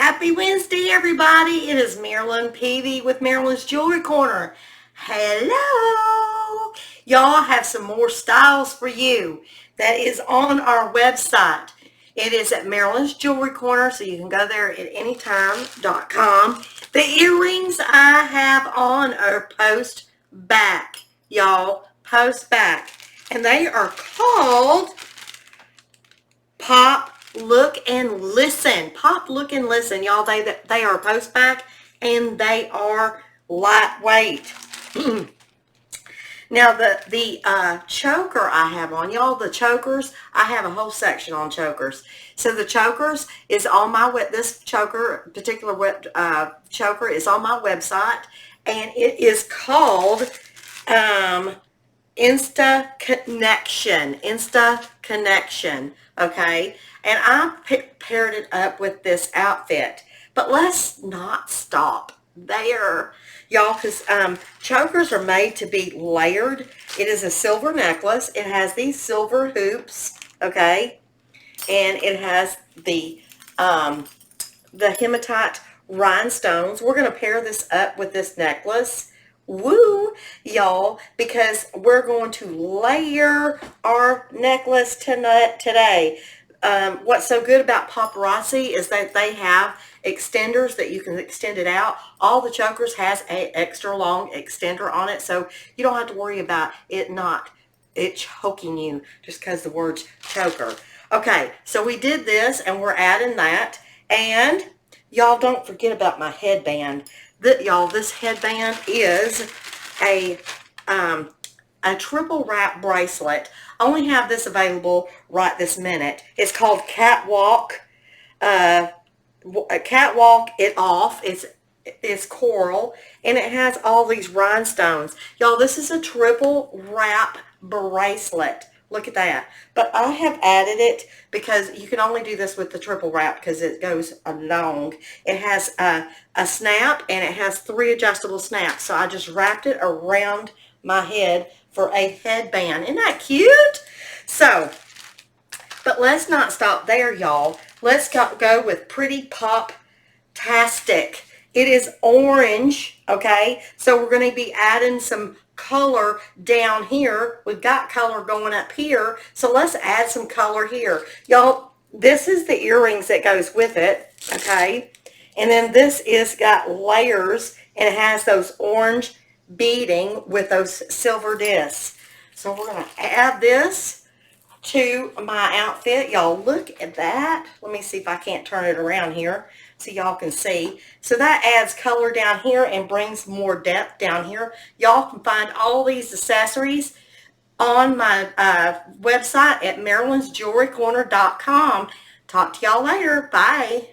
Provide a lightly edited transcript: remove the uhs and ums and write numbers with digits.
Happy Wednesday, everybody. It is Marilyn Peavy with Marilyn's Jewelry Corner. Hello. Y'all have some more styles for you that is on our website. It is at Marilyn's Jewelry Corner, so you can go there at anytime.com. The earrings I have on are post back, y'all. Post back. And they are called Pop, Look, and Listen. Pop, Look, and Listen. Y'all, they are post back and they are lightweight. Now, the choker I have on, y'all, the chokers, I have a whole section on chokers. So the chokers is on my this particular choker is on my website, and it is called Insta Connection, okay? And I paired it up with this outfit. But let's not stop there, y'all, because chokers are made to be layered. It is a silver necklace. It has these silver hoops, okay? And it has the hematite rhinestones. We're going to pair this up with this necklace. Woo, y'all, because we're going to layer our necklace today. What's so good about Paparazzi is that they have extenders that you can extend it out. All the chokers has an extra long extender on it, so you don't have to worry about it choking you just because the word's choker. Okay, so we did this, and we're adding that, and y'all don't forget about my headband. Y'all, this headband is a triple wrap bracelet. I only have this available right this minute. It's called Catwalk. Catwalk It Off. It's coral, and it has all these rhinestones. Y'all, this is a triple wrap bracelet. Look at that. But I have added it because you can only do this with the triple wrap because it goes long. It has a snap, and it has 3 adjustable snaps. So I just wrapped it around my head for a headband. Isn't that cute? So, but let's not stop there, y'all. Let's go with Pretty Pop-tastic. It is orange, okay? So we're going to be adding some color down here. We've got color going up here, so let's add some color here. Y'all, this is the earrings that goes with it, okay? And then this is got layers, and it has those orange beading with those silver discs. So we're going to add this to my outfit. Y'all, look at that. Let me see if I can't turn it around here so y'all can see. So that adds color down here and brings more depth down here. Y'all can find all these accessories on my website at marilynsjewelrycorner.com. Talk to y'all later. Bye.